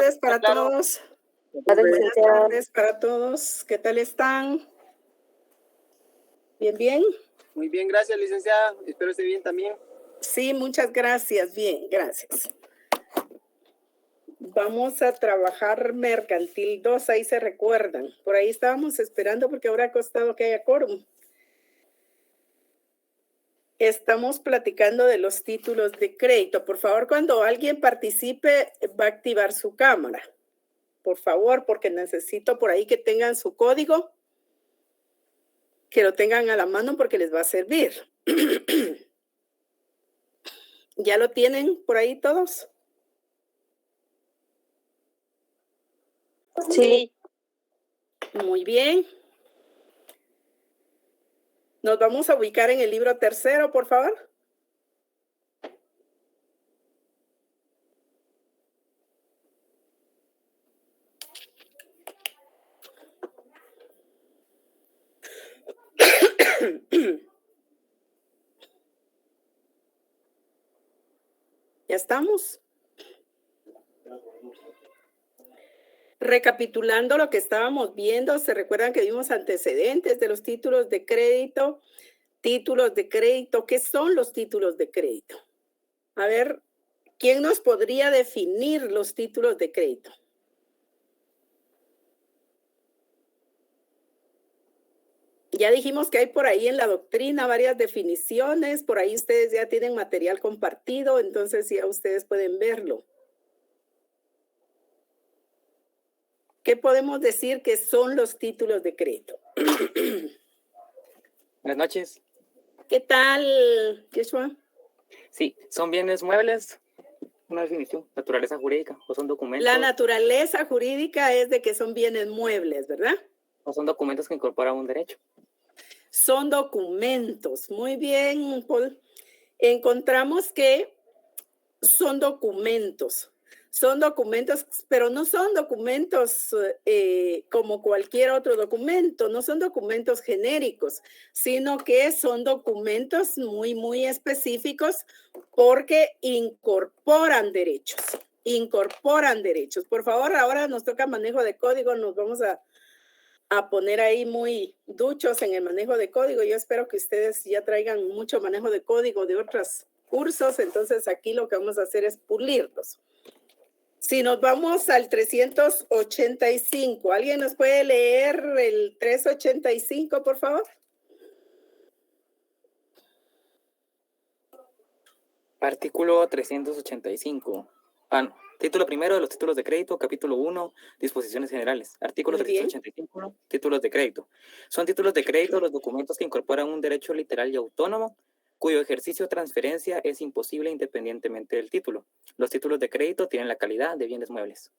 tardes para todos. Buenas tardes para todos. ¿Qué tal están? ¿Bien, bien? Muy bien, gracias, licenciada. Espero esté bien también. Sí, muchas gracias. Bien, gracias. Vamos a trabajar mercantil 2, ahí se recuerdan. Por ahí estábamos esperando porque ahora ha costado que haya quórum. Estamos platicando de los títulos de crédito. Por favor, cuando alguien participe, va a activar su cámara. Por favor, porque necesito por ahí que tengan su código, que lo tengan a la mano porque les va a servir. ¿Ya lo tienen por ahí todos? Sí. Muy bien. Nos vamos a ubicar en el libro tercero, por favor. ¿Ya estamos? Recapitulando lo que estábamos viendo, ¿se recuerdan que vimos antecedentes de los títulos de crédito? Títulos de crédito, ¿qué son los títulos de crédito? A ver, ¿quién nos podría definir los títulos de crédito? Ya dijimos que hay por ahí en la doctrina varias definiciones, por ahí ustedes ya tienen material compartido, entonces ya ustedes pueden verlo. ¿Qué podemos decir que son los títulos de crédito? Buenas noches. ¿Qué tal, Joshua? Sí, son bienes muebles, una definición, naturaleza jurídica, o son documentos. La naturaleza jurídica es de que son bienes muebles, ¿verdad? O son documentos que incorporan un derecho. Son documentos. Muy bien, Paul. Encontramos que son documentos. Son documentos, pero no son documentos como cualquier otro documento, no son documentos genéricos, sino que son documentos muy, muy específicos porque incorporan derechos. Incorporan derechos. Por favor, ahora nos toca manejo de código, nos vamos a poner ahí muy duchos en el manejo de código. Yo espero que ustedes ya traigan mucho manejo de código de otros cursos, entonces aquí lo que vamos a hacer es pulirlos. Si nos vamos al 385, ¿alguien nos puede leer el 385, por favor? Artículo 385. No. Título primero de los títulos de crédito, capítulo 1, disposiciones generales. Artículo 385, títulos de crédito. Son títulos de crédito los documentos que incorporan un derecho literal y autónomo, cuyo ejercicio o transferencia es imposible independientemente del título. Los títulos de crédito tienen la calidad de bienes muebles.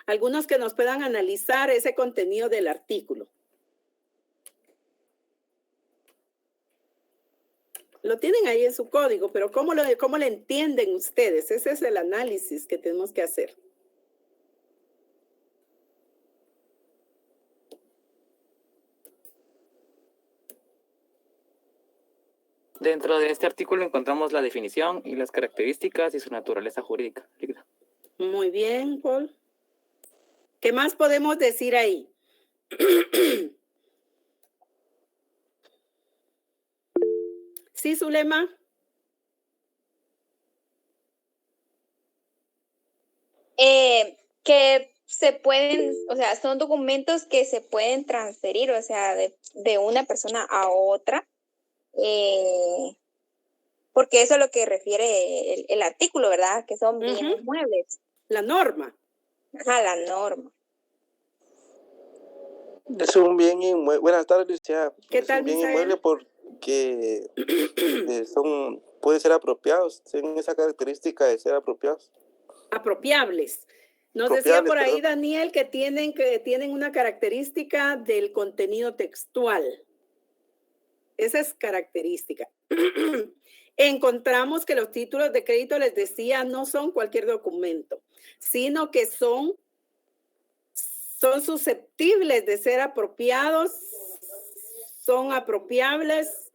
Algunos que nos puedan analizar ese contenido del artículo. Lo tienen ahí en su código, pero ¿cómo le entienden ustedes? Ese es el análisis que tenemos que hacer. Dentro de este artículo encontramos la definición y las características y su naturaleza jurídica. Muy bien, Paul. ¿Qué más podemos decir ahí? Sí, Zulema. Que se pueden, o sea, son documentos que se pueden transferir, o sea, de una persona a otra, porque eso es lo que refiere el artículo, ¿verdad? Que son bienes muebles. La norma. Ajá, la norma. Es un bien inmueble. Buenas tardes, Lucia. ¿Qué tal, es un bien Misael? inmueble porque pueden ser apropiados, tienen esa característica de ser apropiados. Apropiables. Nos decía por ahí Daniel que tienen una característica del contenido textual. Esa es característica. Encontramos que los títulos de crédito, les decía, no son cualquier documento, sino que son susceptibles de ser apropiados, son apropiables,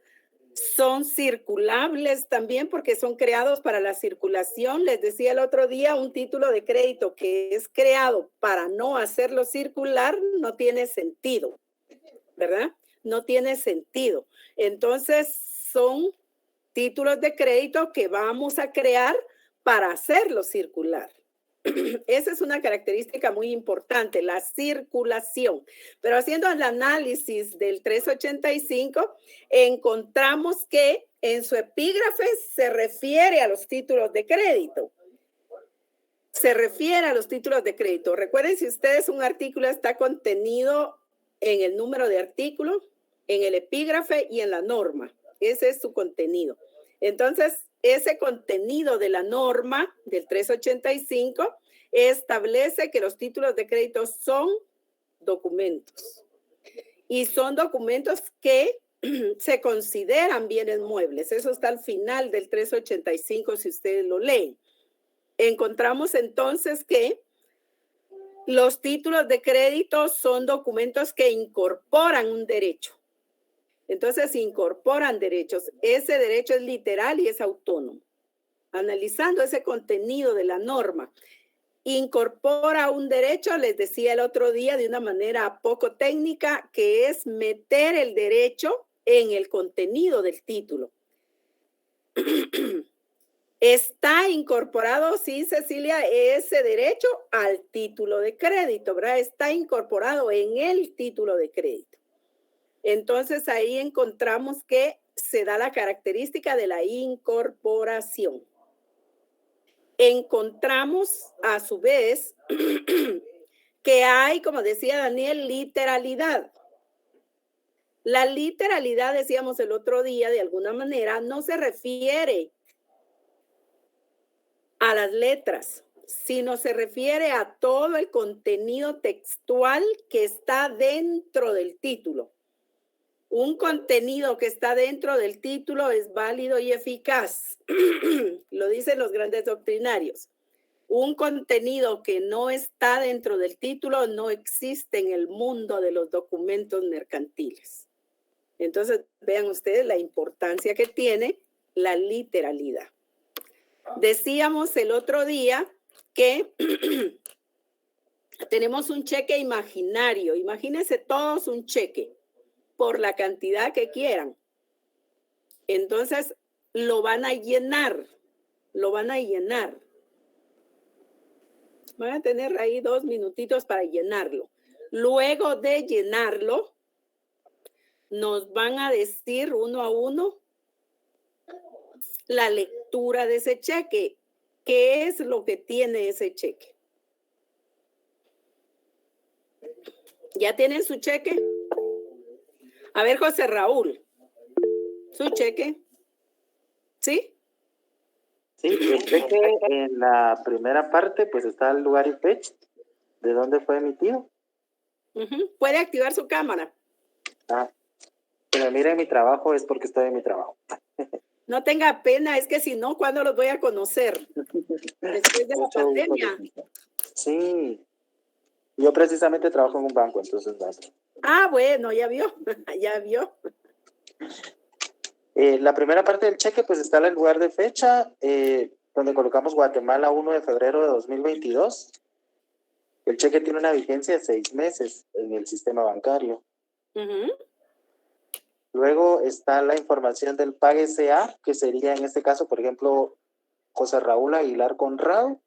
Son circulables también porque son creados para la circulación. Les decía el otro día, un título de crédito que es creado para no hacerlo circular no tiene sentido, ¿verdad? No tiene sentido. Entonces, son títulos de crédito que vamos a crear para hacerlo circular. Esa es una característica muy importante, la circulación. Pero haciendo el análisis del 385, encontramos que en su epígrafe se refiere a los títulos de crédito. Se refiere a los títulos de crédito. Recuerden, si ustedes un artículo está contenido en el número de artículo, en el epígrafe y en la norma. Ese es su contenido. Entonces, ese contenido de la norma del 385 establece que los títulos de crédito son documentos. Y son documentos que se consideran bienes muebles. Eso está al final del 385 si ustedes lo leen. Encontramos entonces que los títulos de crédito son documentos que incorporan un derecho. Entonces, incorporan derechos. Ese derecho es literal y es autónomo. Analizando ese contenido de la norma, incorpora un derecho, les decía el otro día de una manera poco técnica, que es meter el derecho en el contenido del título. Está incorporado, sí, Cecilia, ese derecho al título de crédito, ¿verdad? Está incorporado en el título de crédito. Entonces, ahí encontramos que se da la característica de la incorporación. Encontramos, a su vez, que hay, como decía Daniel, literalidad. La literalidad, decíamos el otro día, de alguna manera, no se refiere a las letras, sino se refiere a todo el contenido textual que está dentro del título. Un contenido que está dentro del título es válido y eficaz. Lo dicen los grandes doctrinarios. Un contenido que no está dentro del título no existe en el mundo de los documentos mercantiles. Entonces, vean ustedes la importancia que tiene la literalidad. Decíamos el otro día que tenemos un cheque imaginario. Imagínense todos un cheque por la cantidad que quieran. Entonces, lo van a llenar. Van a tener ahí 2 minutitos para llenarlo. Luego de llenarlo, nos van a decir uno a uno la lectura de ese cheque. ¿Qué es lo que tiene ese cheque? ¿Ya tienen su cheque? A ver, José Raúl, su cheque. ¿Sí? Sí, el cheque en la primera parte, pues está el lugar y fecha de dónde fue emitido. Puede activar su cámara. Si me mira en mi trabajo es porque estoy en mi trabajo. No tenga pena, es que si no, ¿cuándo los voy a conocer? Después de la pandemia. Sí, yo precisamente trabajo en un banco, entonces basta. Ah, bueno, ya vio, ya vio. La primera parte del cheque, pues está en el lugar de fecha, donde colocamos Guatemala 1 de febrero de 2022. El cheque tiene una vigencia de 6 meses en el sistema bancario. Luego está la información del PAGSA, que sería en este caso, por ejemplo, José Raúl Aguilar Conrado.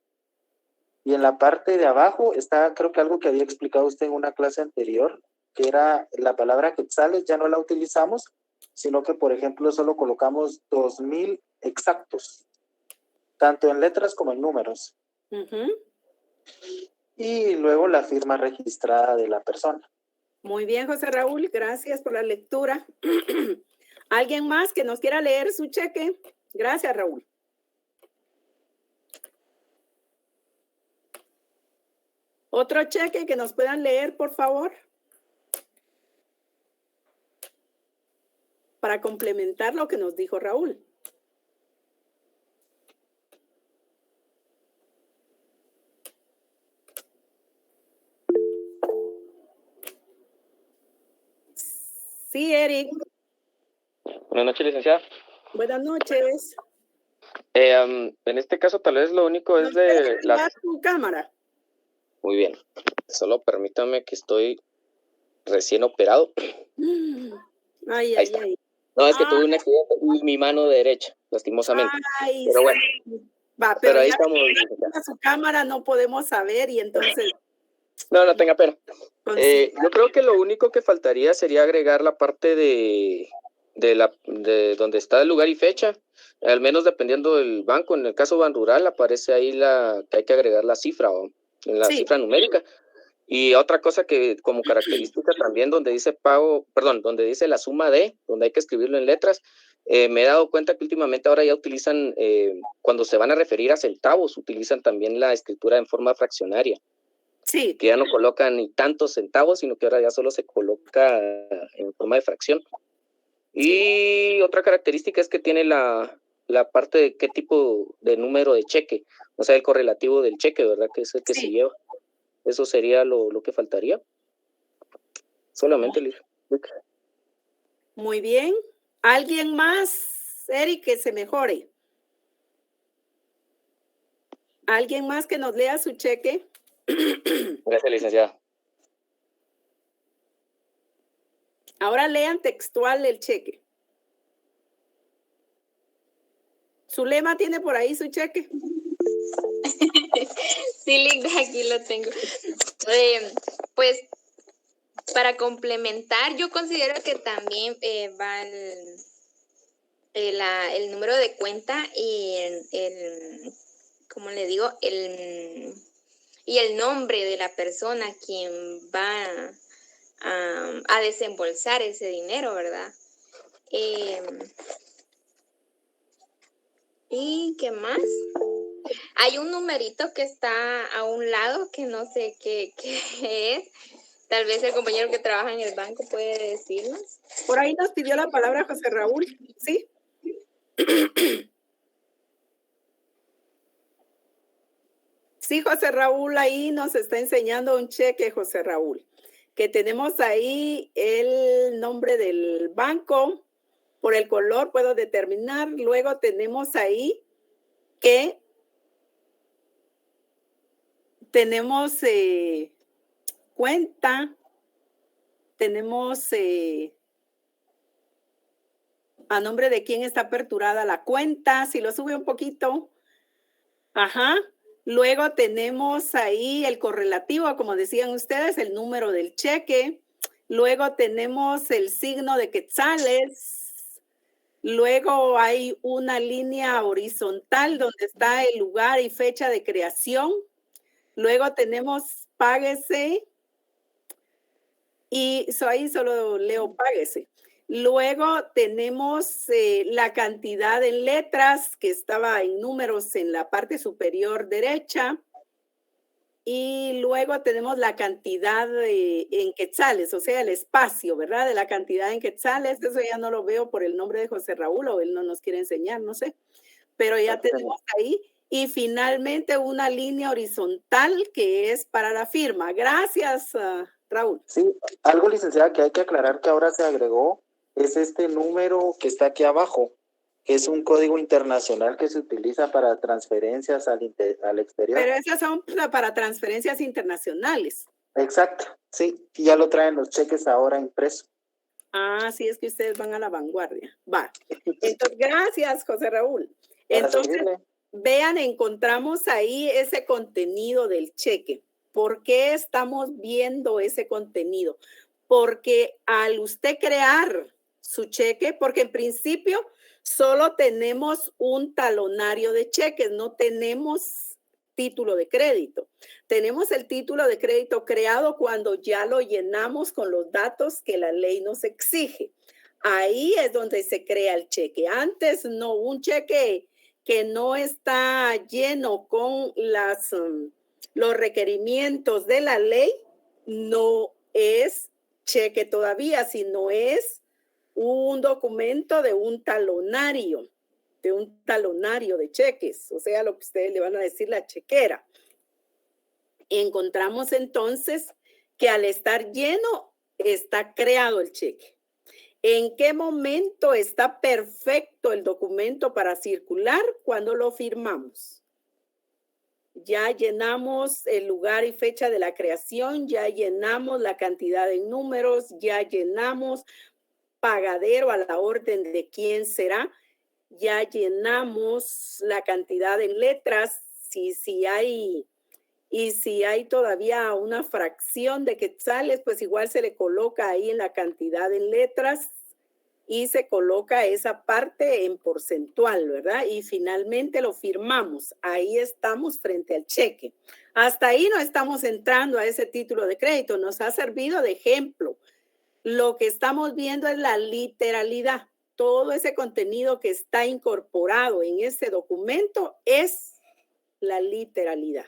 Y en la parte de abajo está, creo que algo que había explicado usted en una clase anterior, que era la palabra quetzales, ya no la utilizamos, sino que, por ejemplo, solo colocamos 2,000 exactos, tanto en letras como en números. Y luego la firma registrada de la persona. Muy bien, José Raúl, gracias por la lectura. ¿Alguien más que nos quiera leer su cheque? Gracias, Raúl. ¿Otro cheque que nos puedan leer, por favor? Para complementar lo que nos dijo Raúl. Sí, Eric. Buenas noches, licenciada. Buenas noches. En este caso, tal vez lo único es de las... tu cámara. Muy bien. Solo permítame que estoy recién operado. Ay, Ahí ay, está. ay. No, es que tuve un accidente y mi mano derecha, lastimosamente. Ay, Pero bueno. Va, Pero ahí ya estamos. a su cámara no podemos saber y entonces... No tenga pena. Yo creo que lo único que faltaría sería agregar la parte de donde está el lugar y fecha, al menos dependiendo del banco. En el caso Banrural aparece ahí que hay que agregar la cifra, ¿o? En la cifra numérica. Y otra cosa que como característica también donde dice donde dice la suma de, donde hay que escribirlo en letras, me he dado cuenta que últimamente ahora ya utilizan, cuando se van a referir a centavos, utilizan también la escritura en forma fraccionaria. Sí. Que ya no colocan ni tantos centavos, sino que ahora ya solo se coloca en forma de fracción. Y otra característica es que tiene la parte de qué tipo de número de cheque, o sea, el correlativo del cheque, ¿verdad? Que es el que se lleva. Eso sería lo que faltaría. Solamente, Muy bien. ¿Alguien más, Eric, que se mejore? ¿Alguien más que nos lea su cheque? Gracias, licenciada. Ahora lean textual el cheque. ¿Zulema tiene por ahí su cheque? Sí, Linda, aquí lo tengo. Pues para complementar, yo considero que también va el número de cuenta y ¿cómo le digo? Y el nombre de la persona quien va a desembolsar ese dinero, ¿verdad? ¿Y qué más? Hay un numerito que está a un lado que no sé qué es. Tal vez el compañero que trabaja en el banco puede decirnos. Por ahí nos pidió la palabra José Raúl, ¿sí? Sí, José Raúl, ahí nos está enseñando un cheque, José Raúl, que tenemos ahí el nombre del banco, por el color puedo determinar, luego tenemos ahí que tenemos cuenta, tenemos a nombre de quién está aperturada la cuenta, si lo sube un poquito, ajá. Luego tenemos ahí el correlativo, como decían ustedes, el número del cheque. Luego tenemos el signo de quetzales. Luego hay una línea horizontal donde está el lugar y fecha de creación. Luego tenemos páguese. Y ahí solo leo páguese. Luego tenemos la cantidad en letras que estaba en números en la parte superior derecha. Y luego tenemos la cantidad en quetzales, o sea, el espacio, ¿verdad? De la cantidad en quetzales. Eso ya no lo veo por el nombre de José Raúl o él no nos quiere enseñar, no sé. Pero ya tenemos ahí. Y finalmente una línea horizontal que es para la firma. Gracias, Raúl. Sí, algo, licenciada, que hay que aclarar que ahora se agregó es este número que está aquí abajo, que es un código internacional que se utiliza para transferencias al exterior. Pero esas son para transferencias internacionales. Exacto, sí, y ya lo traen los cheques ahora impresos. Ah, sí, es que ustedes van a la vanguardia. Va. Entonces, gracias, José Raúl. Entonces, vean, encontramos ahí ese contenido del cheque. ¿Por qué estamos viendo ese contenido? Porque al usted crear su cheque, porque en principio solo tenemos un talonario de cheques, no tenemos título de crédito. Tenemos el título de crédito creado cuando ya lo llenamos con los datos que la ley nos exige. Ahí es donde se crea el cheque. Antes no, un cheque que no está lleno con los requerimientos de la ley, no es cheque todavía, sino es un documento de un talonario de cheques, o sea, lo que ustedes le van a decir la chequera. Encontramos entonces que al estar lleno está creado el cheque. ¿En qué momento está perfecto el documento para circular? Cuando lo firmamos. Ya llenamos el lugar y fecha de la creación, ya llenamos la cantidad de números, ya llenamos pagadero a la orden de quién será, ya llenamos la cantidad de letras, si hay todavía una fracción de quetzales, pues igual se le coloca ahí en la cantidad de letras y se coloca esa parte en porcentual, ¿verdad? Y finalmente lo firmamos. Ahí estamos frente al cheque. Hasta ahí no estamos entrando a ese título de crédito. Nos ha servido de ejemplo. Lo que estamos viendo es la literalidad. Todo ese contenido que está incorporado en ese documento es la literalidad.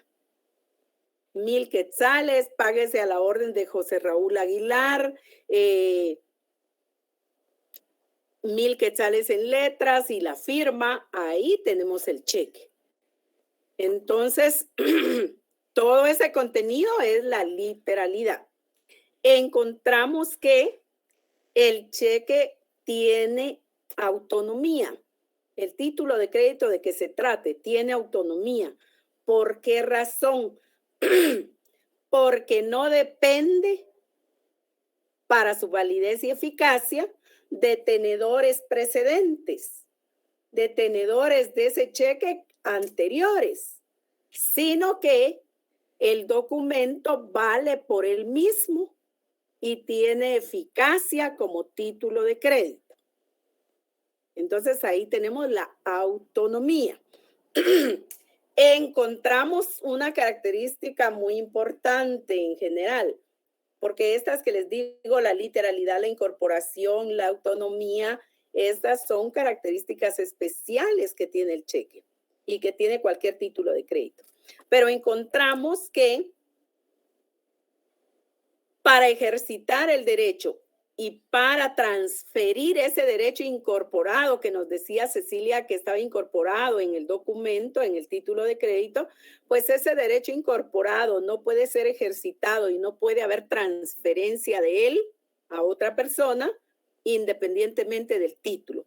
1,000 quetzales, páguese a la orden de José Raúl Aguilar, 1,000 quetzales en letras y la firma, ahí tenemos el cheque. Entonces, todo ese contenido es la literalidad. Encontramos que el cheque tiene autonomía. El título de crédito de que se trate tiene autonomía. ¿Por qué razón? Porque no depende para su validez y eficacia de tenedores precedentes, de tenedores de ese cheque anteriores, sino que el documento vale por él mismo y tiene eficacia como título de crédito. Entonces ahí tenemos la autonomía. Encontramos una característica muy importante en general, porque estas que les digo, la literalidad, la incorporación, la autonomía, estas son características especiales que tiene el cheque y que tiene cualquier título de crédito. Pero encontramos que para ejercitar el derecho y para transferir ese derecho incorporado que nos decía Cecilia que estaba incorporado en el documento, en el título de crédito, pues ese derecho incorporado no puede ser ejercitado y no puede haber transferencia de él a otra persona independientemente del título.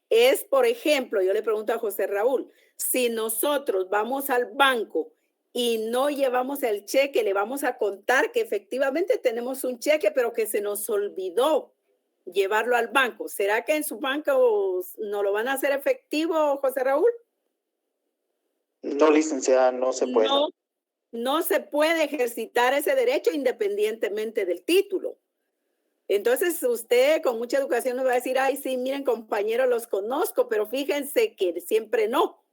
Es, por ejemplo, yo le pregunto a José Raúl, si nosotros vamos al banco y no llevamos el cheque, le vamos a contar que efectivamente tenemos un cheque, pero que se nos olvidó llevarlo al banco. ¿Será que en su banco no lo van a hacer efectivo, José Raúl? No, licenciada, no se puede. No se puede ejercitar ese derecho independientemente del título. Entonces usted con mucha educación nos va a decir, ay, sí, miren compañeros, los conozco, pero fíjense que siempre no,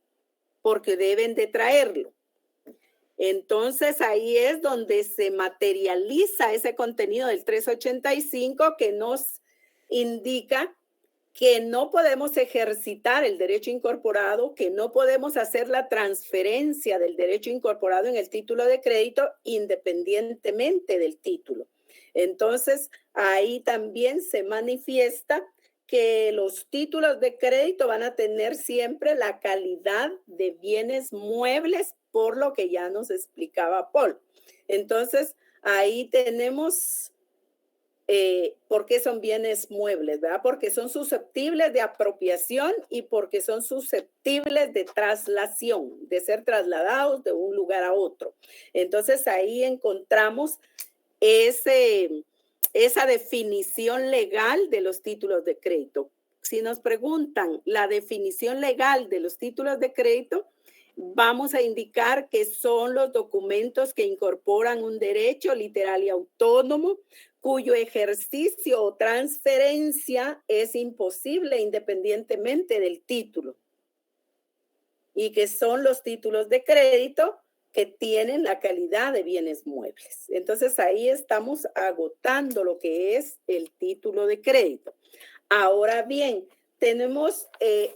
porque deben de traerlo. Entonces ahí es donde se materializa ese contenido del 385 que nos indica que no podemos ejercitar el derecho incorporado, que no podemos hacer la transferencia del derecho incorporado en el título de crédito independientemente del título. Entonces ahí también se manifiesta que los títulos de crédito van a tener siempre la calidad de bienes muebles, por lo que ya nos explicaba Paul. Entonces, ahí tenemos por qué son bienes muebles, ¿verdad? Porque son susceptibles de apropiación y porque son susceptibles de traslación, de ser trasladados de un lugar a otro. Entonces, ahí encontramos esa definición legal de los títulos de crédito. Si nos preguntan la definición legal de los títulos de crédito, vamos a indicar que son los documentos que incorporan un derecho literal y autónomo cuyo ejercicio o transferencia es imposible independientemente del título, y que son los títulos de crédito que tienen la calidad de bienes muebles. Entonces ahí estamos agotando lo que es el título de crédito. Ahora bien, tenemos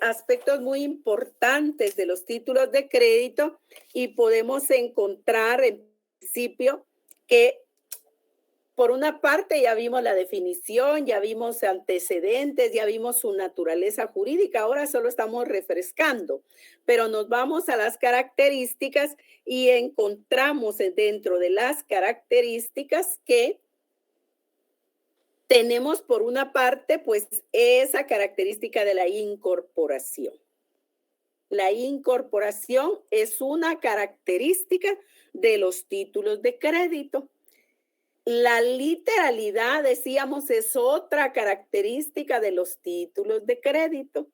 aspectos muy importantes de los títulos de crédito y podemos encontrar en principio que por una parte ya vimos la definición, ya vimos antecedentes, ya vimos su naturaleza jurídica, ahora solo estamos refrescando, pero nos vamos a las características y encontramos dentro de las características que tenemos por una parte, pues, esa característica de la incorporación. La incorporación es una característica de los títulos de crédito. La literalidad, decíamos, es otra característica de los títulos de crédito.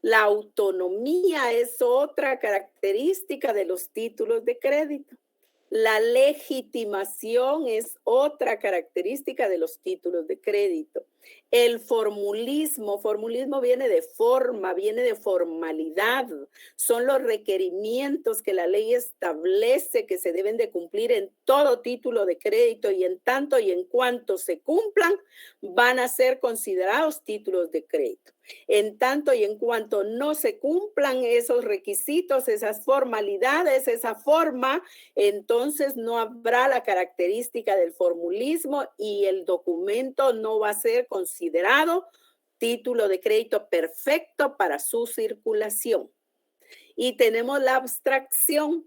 La autonomía es otra característica de los títulos de crédito. La legitimación es otra característica de los títulos de crédito. El formulismo viene de forma, viene de formalidad. Son los requerimientos que la ley establece que se deben de cumplir en todo título de crédito y en tanto y en cuanto se cumplan, van a ser considerados títulos de crédito. En tanto y en cuanto no se cumplan esos requisitos, esas formalidades, esa forma, entonces no habrá la característica del formulismo y el documento no va a ser considerado título de crédito perfecto para su circulación. Y tenemos la abstracción.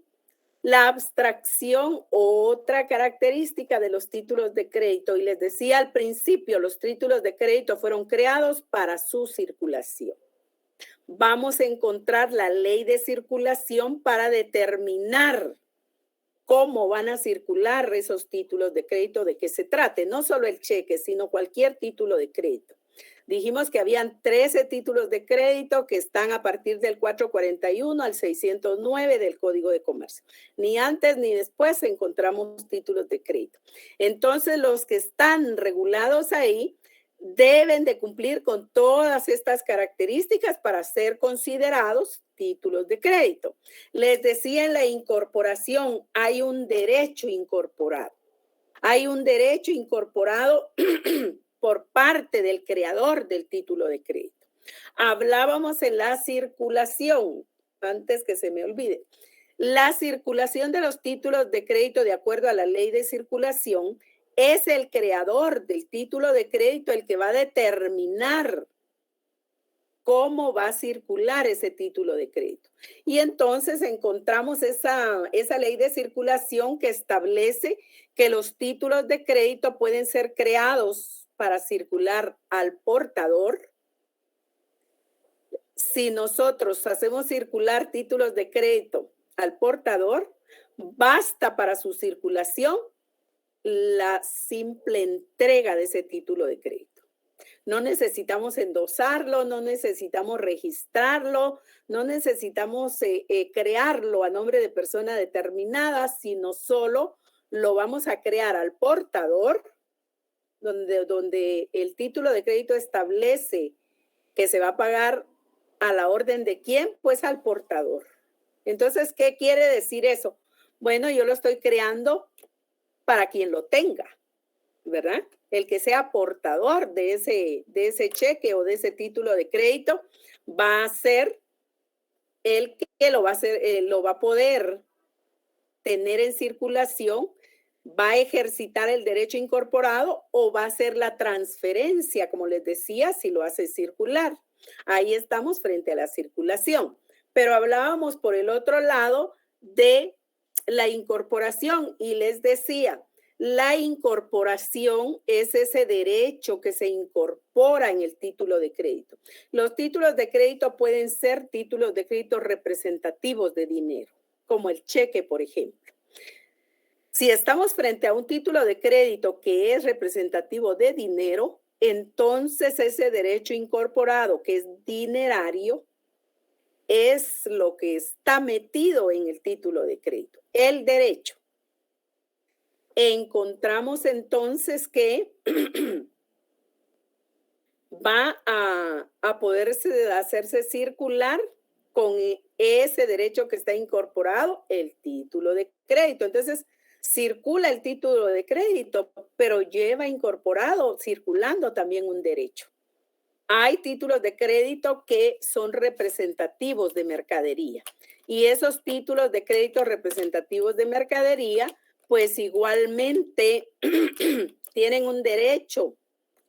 La abstracción, otra característica de los títulos de crédito, y les decía al principio, los títulos de crédito fueron creados para su circulación. Vamos a encontrar la ley de circulación para determinar cómo van a circular esos títulos de crédito, de qué se trate, no solo el cheque, sino cualquier título de crédito. Dijimos que habían 13 títulos de crédito que están a partir del 441 al 609 del Código de Comercio. Ni antes ni después encontramos títulos de crédito. Entonces, los que están regulados ahí deben de cumplir con todas estas características para ser considerados títulos de crédito. Les decía, en la incorporación hay un derecho incorporado. Hay un derecho incorporado por parte del creador del título de crédito. Hablábamos en la circulación, antes que se me olvide. La circulación de los títulos de crédito de acuerdo a la ley de circulación es el creador del título de crédito el que va a determinar cómo va a circular ese título de crédito. Y entonces encontramos esa ley de circulación que establece que los títulos de crédito pueden ser creados para circular al portador. Si nosotros hacemos circular títulos de crédito al portador, basta para su circulación la simple entrega de ese título de crédito. No necesitamos endosarlo, no necesitamos registrarlo, no necesitamos crearlo a nombre de persona determinada, sino solo lo vamos a crear al portador, donde el título de crédito establece que se va a pagar a la orden de quién, pues al portador. Entonces, ¿qué quiere decir eso? Bueno, yo lo estoy creando para quien lo tenga, ¿verdad? El que sea portador de ese cheque o de ese título de crédito va a ser el que lo va a poder tener en circulación, va a ejercitar el derecho incorporado o va a hacer la transferencia, como les decía, si lo hace circular. Ahí estamos frente a la circulación. Pero hablábamos por el otro lado de la incorporación y les decía, la incorporación es ese derecho que se incorpora en el título de crédito. Los títulos de crédito pueden ser títulos de crédito representativos de dinero, como el cheque, por ejemplo. Si estamos frente a un título de crédito que es representativo de dinero, entonces ese derecho incorporado, que es dinerario, es lo que está metido en el título de crédito, el derecho. Encontramos entonces que va a poderse hacerse circular con ese derecho que está incorporado, el título de crédito. Entonces, circula el título de crédito, pero lleva incorporado, circulando también un derecho. Hay títulos de crédito que son representativos de mercadería y esos títulos de crédito representativos de mercadería, pues igualmente tienen un derecho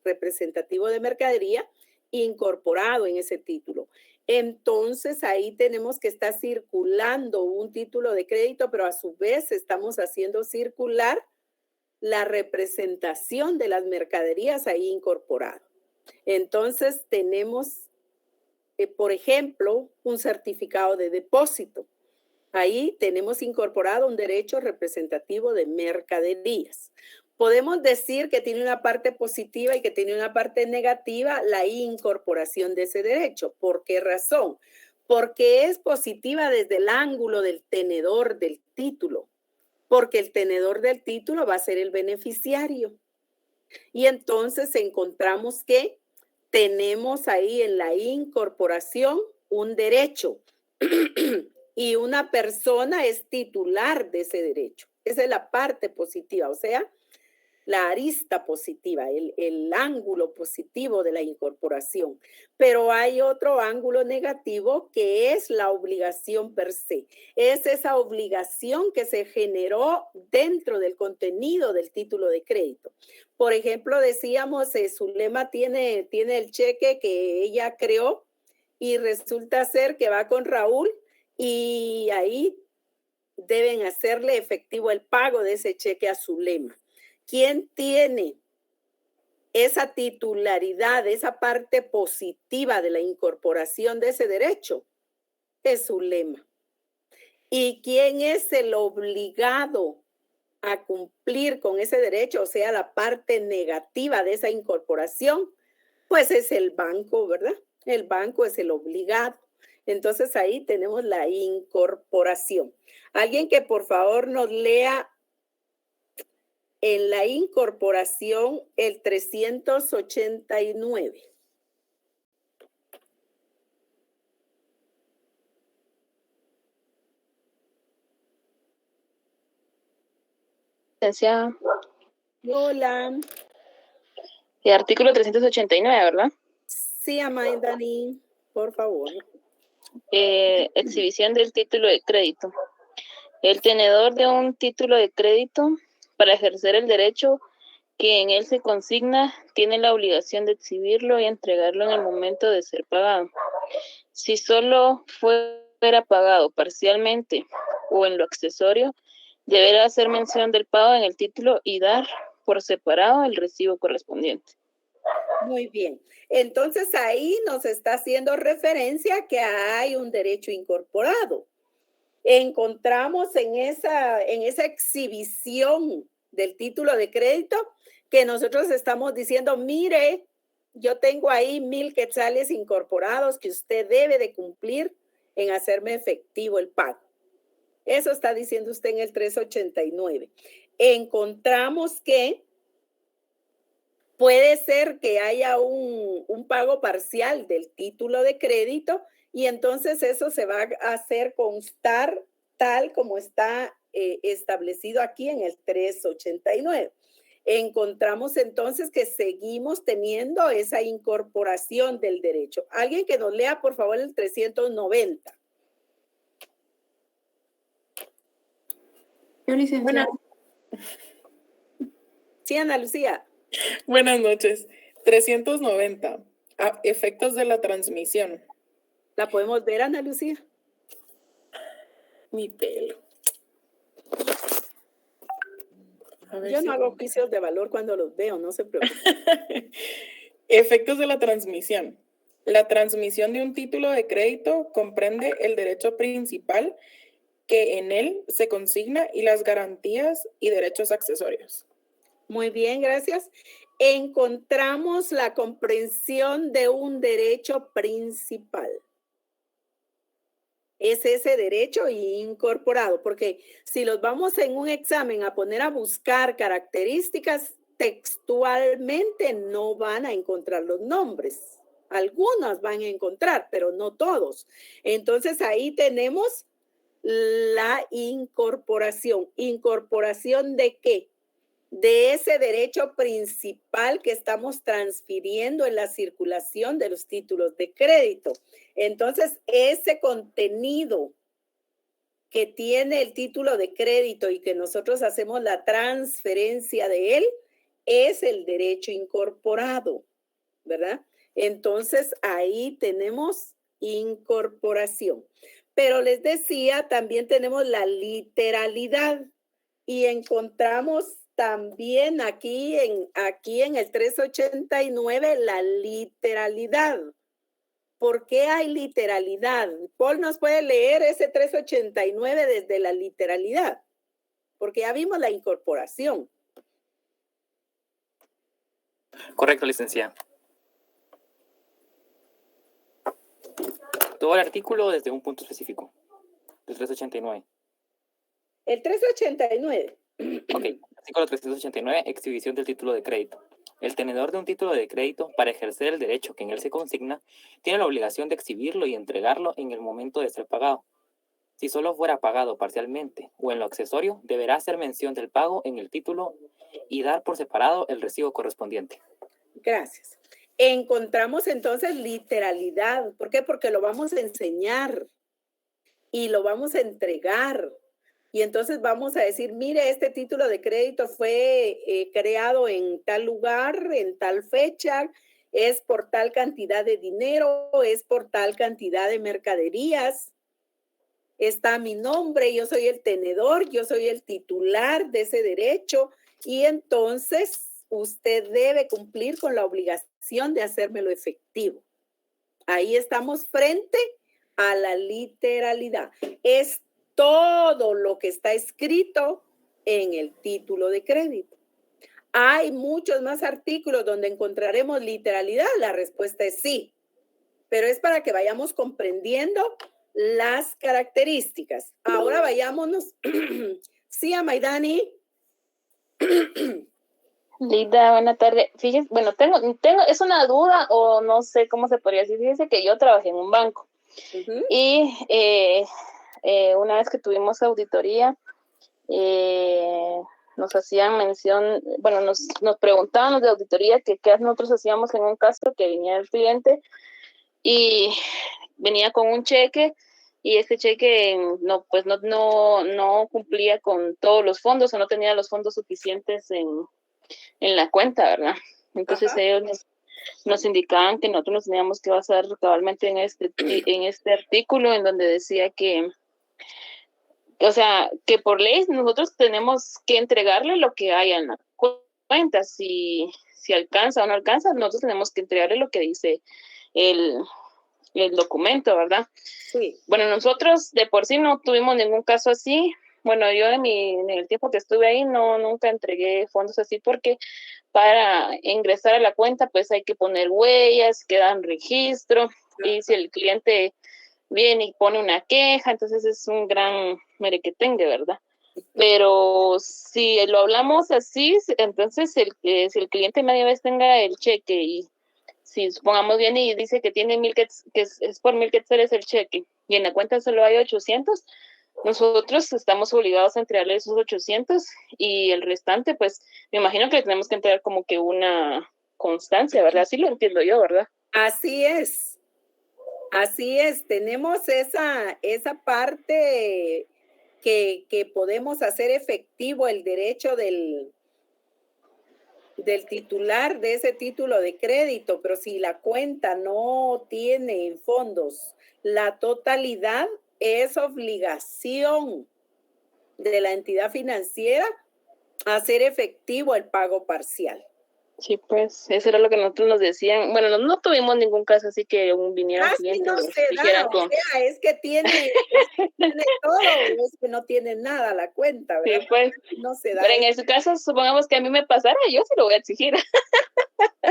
representativo de mercadería incorporado en ese título. Entonces ahí tenemos que estar circulando un título de crédito, pero a su vez estamos haciendo circular la representación de las mercaderías ahí incorporado. Entonces tenemos, por ejemplo, un certificado de depósito. Ahí tenemos incorporado un derecho representativo de mercaderías. Podemos decir que tiene una parte positiva y que tiene una parte negativa la incorporación de ese derecho. ¿Por qué razón? Porque es positiva desde el ángulo del tenedor del título, porque el tenedor del título va a ser el beneficiario. Y entonces encontramos que tenemos ahí en la incorporación un derecho y una persona es titular de ese derecho. Esa es la parte positiva, o sea, la arista positiva, el ángulo positivo de la incorporación. Pero hay otro ángulo negativo que es la obligación per se. Es esa obligación que se generó dentro del contenido del título de crédito. Por ejemplo, decíamos, Zulema tiene el cheque que ella creó y resulta ser que va con Raúl y ahí deben hacerle efectivo el pago de ese cheque a Zulema. ¿Quién tiene esa titularidad, esa parte positiva de la incorporación de ese derecho? Es Zulema. ¿Y quién es el obligado a cumplir con ese derecho? O sea, la parte negativa de esa incorporación, pues es el banco, ¿verdad? El banco es el obligado. Entonces ahí tenemos la incorporación. Alguien que por favor nos lea en la incorporación el 389. Hola. El artículo 389, ¿verdad? Sí, Dani, por favor. Exhibición del título de crédito. El tenedor de un título de crédito, para ejercer el derecho que en él se consigna, tiene la obligación de exhibirlo y entregarlo en el momento de ser pagado. Si solo fuera pagado parcialmente o en lo accesorio, deberá hacer mención del pago en el título y dar por separado el recibo correspondiente. Muy bien. Entonces ahí nos está haciendo referencia que hay un derecho incorporado. Encontramos en esa exhibición del título de crédito que nosotros estamos diciendo, mire, yo tengo ahí 1,000 quetzales incorporados que usted debe de cumplir en hacerme efectivo el pago. Eso está diciendo usted en el 389. Encontramos que puede ser que haya un pago parcial del título de crédito y entonces eso se va a hacer constar tal como está establecido aquí en el 389. Encontramos entonces que seguimos teniendo esa incorporación del derecho. Alguien que nos lea, por favor, el 390. Yo, licenciada. Sí, Ana Lucía. Buenas noches. 390. Efectos de la transmisión. ¿La podemos ver, Ana Lucía? Mi pelo. Yo no hago juicios de valor cuando los veo, no se preocupe. Efectos de la transmisión. La transmisión de un título de crédito comprende el derecho principal que en él se consigna y las garantías y derechos accesorios. Muy bien, gracias. Encontramos la comprensión de un derecho principal. Es ese derecho incorporado, porque si los vamos en un examen a poner a buscar características, textualmente no van a encontrar los nombres. Algunas van a encontrar, pero no todos. Entonces ahí tenemos la incorporación. ¿Incorporación de qué? De ese derecho principal que estamos transfiriendo en la circulación de los títulos de crédito. Entonces, ese contenido que tiene el título de crédito y que nosotros hacemos la transferencia de él es el derecho incorporado, ¿verdad? Entonces, ahí tenemos incorporación. Pero les decía, también tenemos la literalidad y encontramos también aquí en el 389 la literalidad. ¿Por qué hay literalidad? Paul nos puede leer ese 389 desde la literalidad, porque ya vimos la incorporación. Correcto, licenciada. Todo el artículo desde un punto específico, el 389. El 389. Ok, artículo 389, exhibición del título de crédito. El tenedor de un título de crédito, para ejercer el derecho que en él se consigna, tiene la obligación de exhibirlo y entregarlo en el momento de ser pagado. Si solo fuera pagado parcialmente o en lo accesorio, deberá hacer mención del pago en el título y dar por separado el recibo correspondiente. Gracias. Encontramos entonces literalidad. ¿Por qué? Porque lo vamos a enseñar y lo vamos a entregar. Y entonces vamos a decir, mire, este título de crédito fue creado en tal lugar, en tal fecha, es por tal cantidad de dinero, es por tal cantidad de mercaderías. Está mi nombre, yo soy el tenedor, yo soy el titular de ese derecho y entonces usted debe cumplir con la obligación de hacérmelo efectivo. Ahí estamos frente a la literalidad. Es todo lo que está escrito en el título de crédito. ¿Hay muchos más artículos donde encontraremos literalidad? La respuesta es sí, pero es para que vayamos comprendiendo las características. Ahora vayámonos. Sí, Amaidani. Linda, buena tarde. Fíjense, bueno, tengo, es una duda o no sé cómo se podría decir. Fíjense que yo trabajé en un banco y una vez que tuvimos auditoría, nos hacían mención, bueno, nos preguntaban los de auditoría que qué nosotros hacíamos en un caso que venía el cliente y venía con un cheque y este cheque no cumplía con todos los fondos o no tenía los fondos suficientes en la cuenta, ¿verdad? Entonces ellos nos indicaban que nosotros nos teníamos que basar cabalmente en este artículo en donde decía que, o sea, que por ley nosotros tenemos que entregarle lo que hay en la cuenta. Si alcanza o no alcanza, nosotros tenemos que entregarle lo que dice el documento, ¿verdad? Sí. Bueno, nosotros de por sí no tuvimos ningún caso así. Bueno, yo en el tiempo que estuve ahí nunca entregué fondos así porque para ingresar a la cuenta pues hay que poner huellas, que dan registro y si el cliente viene y pone una queja, entonces es un gran merequetengue, ¿verdad? Pero si lo hablamos así, entonces si el cliente media vez tenga el cheque y si supongamos viene y dice que tiene que es por 1,000 quetzales el cheque y en la cuenta solo hay 800, nosotros estamos obligados a entregarle esos 800 y el restante, pues me imagino que le tenemos que entregar como que una constancia, ¿verdad? Así lo entiendo yo, ¿verdad? Así es. Tenemos esa parte que podemos hacer efectivo el derecho del titular de ese título de crédito, pero si la cuenta no tiene fondos la totalidad, es obligación de la entidad financiera hacer efectivo el pago parcial. Sí, pues eso era lo que nosotros nos decían. Bueno, no tuvimos ningún caso así que viniera un cliente no y se dijera da, o sea, es que tiene todo, es que no tiene nada la cuenta, ¿verdad? Sí, pues, no se da. Pero en ese caso, supongamos que a mí me pasara, yo se lo voy a exigir.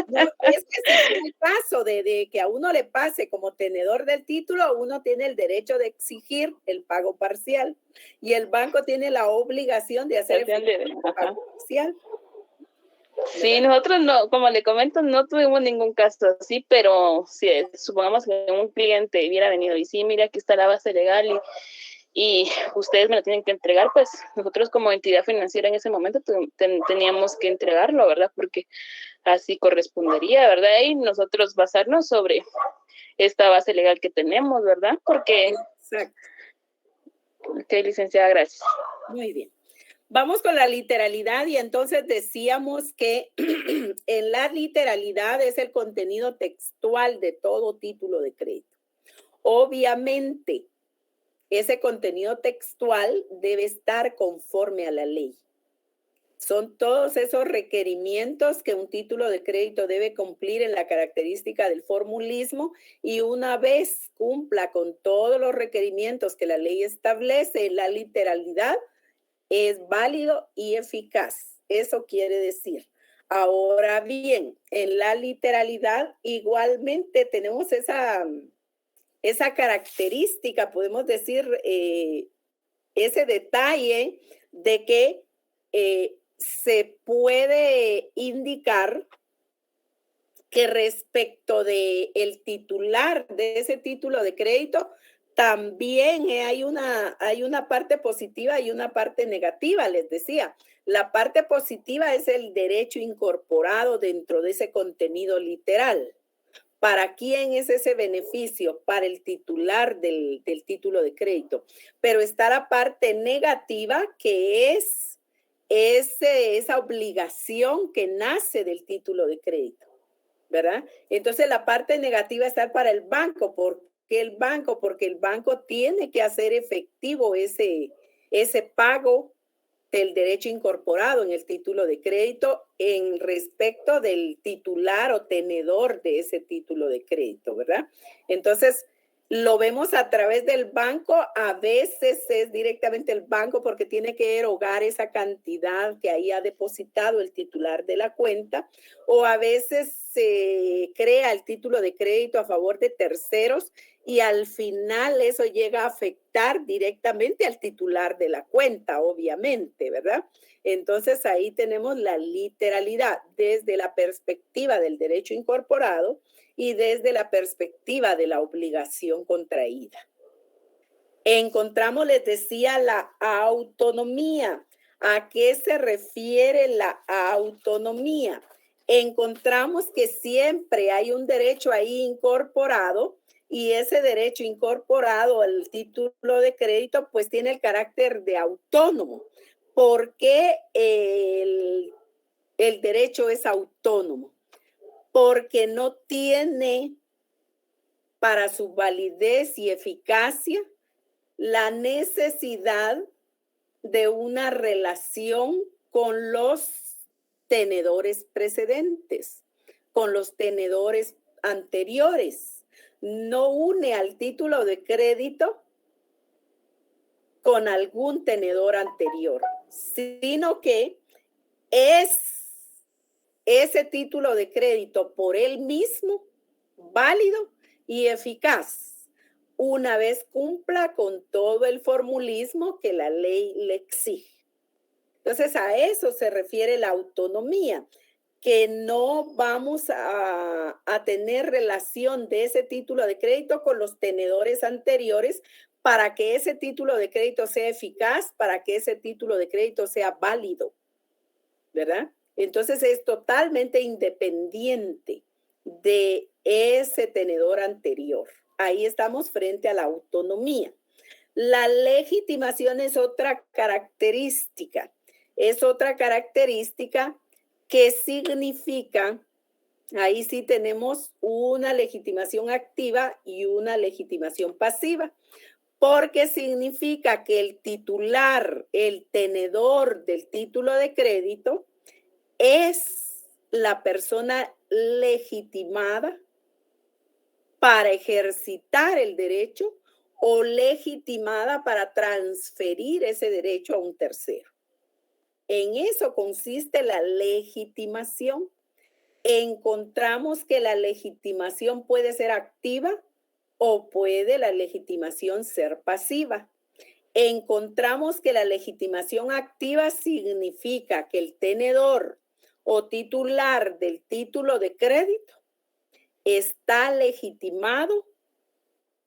No, es que si es el caso de que a uno le pase como tenedor del título, uno tiene el derecho de exigir el pago parcial y el banco tiene la obligación de hacer el pago parcial. Sí, nosotros no, como le comento, no tuvimos ningún caso así, pero si supongamos que un cliente hubiera venido y sí, mira, aquí está la base legal y ustedes me lo tienen que entregar, pues nosotros como entidad financiera en ese momento teníamos que entregarlo, ¿verdad? Porque así correspondería, ¿verdad? Y nosotros basarnos sobre esta base legal que tenemos, ¿verdad? Porque... Exacto. Ok, licenciada, gracias. Muy bien. Vamos con la literalidad y entonces decíamos que en la literalidad es el contenido textual de todo título de crédito. Obviamente, ese contenido textual debe estar conforme a la ley. Son todos esos requerimientos que un título de crédito debe cumplir en la característica del formulismo, y una vez cumpla con todos los requerimientos que la ley establece, la literalidad es válido y eficaz. Eso quiere decir. Ahora bien, en la literalidad igualmente tenemos esa característica, podemos decir, ese detalle de que se puede indicar que respecto de el titular de ese título de crédito, también hay una parte positiva y una parte negativa, les decía. La parte positiva es el derecho incorporado dentro de ese contenido literal. ¿Para quién es ese beneficio? Para el titular del título de crédito. Pero está la parte negativa, que es esa obligación que nace del título de crédito, ¿verdad? Entonces la parte negativa está para el banco. ¿Por qué el banco? Porque el banco tiene que hacer efectivo ese pago del derecho incorporado en el título de crédito en respecto del titular o tenedor de ese título de crédito, ¿verdad? Entonces, lo vemos a través del banco. A veces es directamente el banco porque tiene que erogar esa cantidad que ahí ha depositado el titular de la cuenta, o a veces se crea el título de crédito a favor de terceros y al final eso llega a afectar directamente al titular de la cuenta, obviamente, ¿verdad? Entonces ahí tenemos la literalidad desde la perspectiva del derecho incorporado y desde la perspectiva de la obligación contraída. Encontramos, les decía, la autonomía. ¿A qué se refiere la autonomía? Encontramos que siempre hay un derecho ahí incorporado, y ese derecho incorporado al título de crédito pues tiene el carácter de autónomo. ¿Por qué el derecho es autónomo? Porque no tiene para su validez y eficacia la necesidad de una relación con los tenedores precedentes, con los tenedores anteriores. No une al título de crédito con algún tenedor anterior, sino que es ese título de crédito por él mismo válido y eficaz una vez cumpla con todo el formulismo que la ley le exige. Entonces, a eso se refiere la autonomía, que no vamos a tener relación de ese título de crédito con los tenedores anteriores para que ese título de crédito sea eficaz, para que ese título de crédito sea válido, ¿verdad? Entonces es totalmente independiente de ese tenedor anterior. Ahí estamos frente a la autonomía. La legitimación es otra característica. Es otra característica que significa, ahí sí tenemos una legitimación activa y una legitimación pasiva, porque significa que el titular, el tenedor del título de crédito, es la persona legitimada para ejercitar el derecho o legitimada para transferir ese derecho a un tercero. En eso consiste la legitimación. Encontramos que la legitimación puede ser activa o puede la legitimación ser pasiva. Encontramos que la legitimación activa significa que el tenedor o titular del título de crédito está legitimado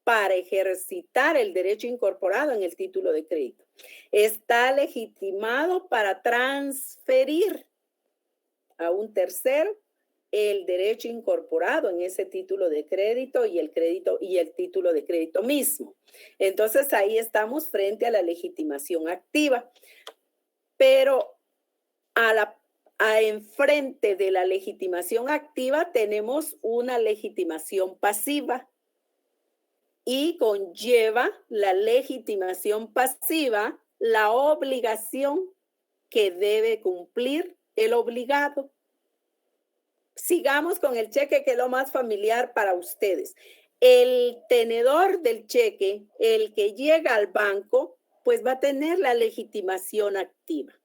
para ejercitar el derecho incorporado en el título de crédito. Está legitimado para transferir a un tercero el derecho incorporado en ese título de crédito y el título de crédito mismo. Entonces ahí estamos frente a la legitimación activa. Pero enfrente de la legitimación activa tenemos una legitimación pasiva. Y conlleva la legitimación pasiva la obligación que debe cumplir el obligado. Sigamos con el cheque, que es lo más familiar para ustedes. El tenedor del cheque, el que llega al banco, pues va a tener la legitimación activa.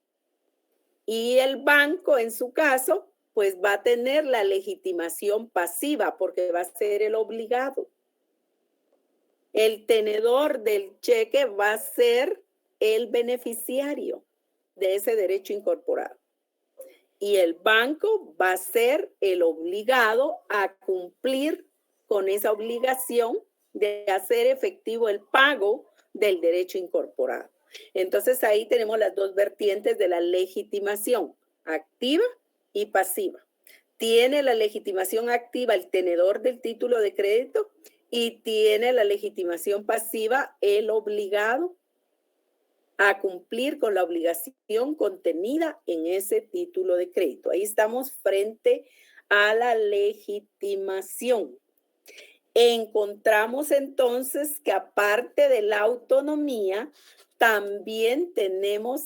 Y el banco, en su caso, pues va a tener la legitimación pasiva porque va a ser el obligado. El tenedor del cheque va a ser el beneficiario de ese derecho incorporado. Y el banco va a ser el obligado a cumplir con esa obligación de hacer efectivo el pago del derecho incorporado. Entonces ahí tenemos las dos vertientes de la legitimación, activa y pasiva. Tiene la legitimación activa el tenedor del título de crédito y tiene la legitimación pasiva el obligado a cumplir con la obligación contenida en ese título de crédito. Ahí estamos frente a la legitimación. Encontramos entonces que aparte de la autonomía, también tenemos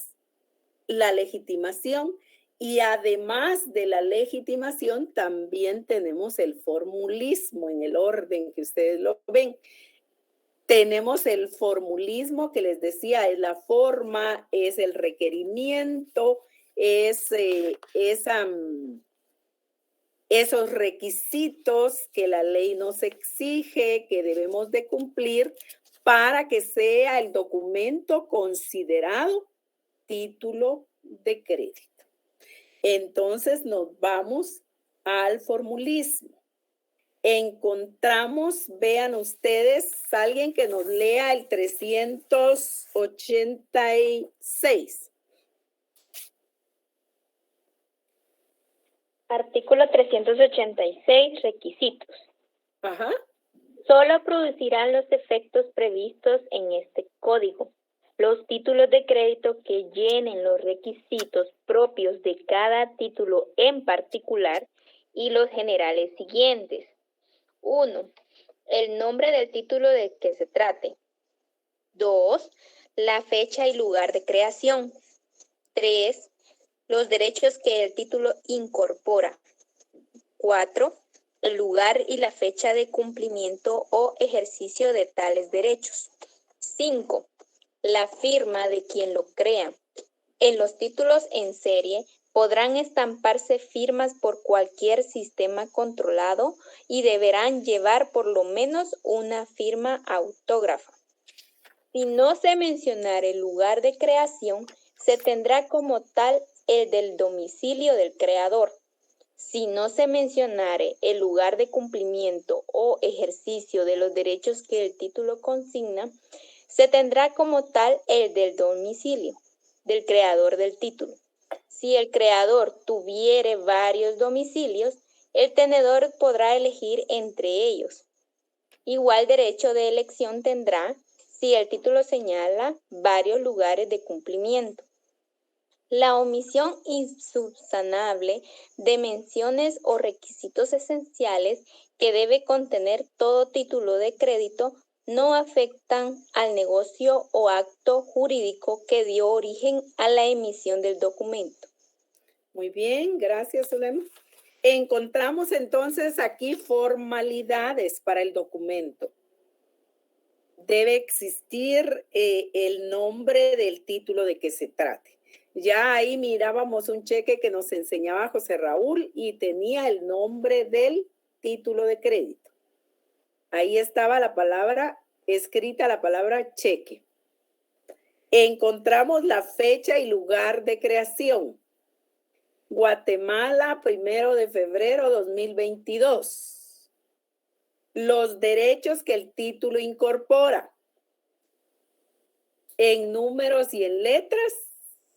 la legitimación y además de la legitimación, también tenemos el formulismo en el orden que ustedes lo ven. Tenemos el formulismo que les decía, es la forma, es el requerimiento, es esos requisitos que la ley nos exige, que debemos de cumplir para que sea el documento considerado título de crédito. Entonces nos vamos al formulismo. Encontramos, vean ustedes, alguien que nos lea el 386. Artículo 386, requisitos. Ajá. Solo producirán los efectos previstos en este código los títulos de crédito que llenen los requisitos propios de cada título en particular y los generales siguientes. 1. El nombre del título de que se trate. 2. La fecha y lugar de creación. 3. Los derechos que el título incorpora. 4. El lugar y la fecha de cumplimiento o ejercicio de tales derechos. 5. La firma de quien lo crea. En los títulos en serie podrán estamparse firmas por cualquier sistema controlado y deberán llevar por lo menos una firma autógrafa. Si no se mencionara el lugar de creación, se tendrá como tal el del domicilio del creador. Si no se mencionare el lugar de cumplimiento o ejercicio de los derechos que el título consigna, se tendrá como tal el del domicilio del creador del título. Si el creador tuviere varios domicilios, el tenedor podrá elegir entre ellos. Igual derecho de elección tendrá si el título señala varios lugares de cumplimiento. La omisión insubsanable de menciones o requisitos esenciales que debe contener todo título de crédito no afectan al negocio o acto jurídico que dio origen a la emisión del documento. Muy bien, gracias, Zulema. Encontramos entonces aquí formalidades para el documento. Debe existir el nombre del título de que se trate. Ya ahí mirábamos un cheque que nos enseñaba José Raúl y tenía el nombre del título de crédito. Ahí estaba la palabra escrita, la palabra cheque. Encontramos la fecha y lugar de creación. Guatemala, 1 de febrero 2022. Los derechos que el título incorpora. En números y en letras,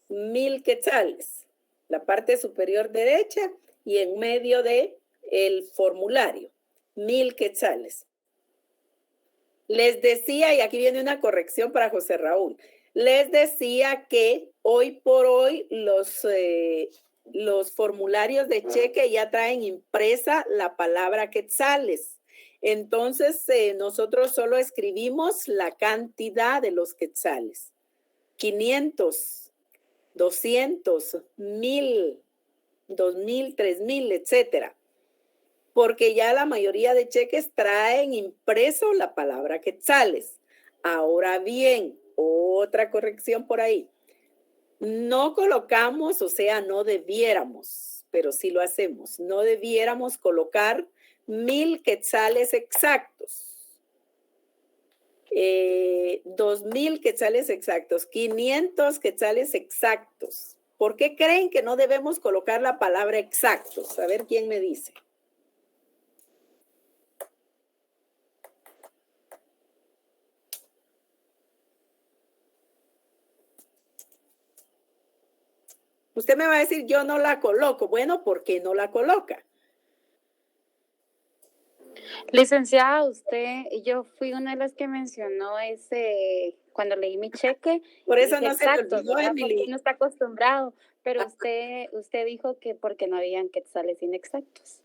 1,000 quetzales. La parte superior derecha y en medio de el formulario, 1,000 quetzales. Les decía, y aquí viene una corrección para José Raúl, les decía que hoy por hoy los formularios de cheque ya traen impresa la palabra quetzales. Entonces, nosotros solo escribimos la cantidad de los quetzales. 500. 200, 1000, 2000, 3000, etcétera. Porque ya la mayoría de cheques traen impreso la palabra quetzales. Ahora bien, otra corrección por ahí. No colocamos, o sea, no debiéramos, pero sí lo hacemos. No debiéramos colocar 1000 quetzales exactos. 2000 quetzales exactos, 500 quetzales exactos. ¿Por qué creen que no debemos colocar la palabra exactos? A ver quién me dice. Usted me va a decir, yo no la coloco. Bueno, ¿por qué no la coloca? Licenciada, yo fui una de las que mencionó cuando leí mi cheque. Por eso no se le exacto, olvidó, ¿verdad? Emily. Porque no está acostumbrado, pero usted dijo que porque no habían quetzales inexactos.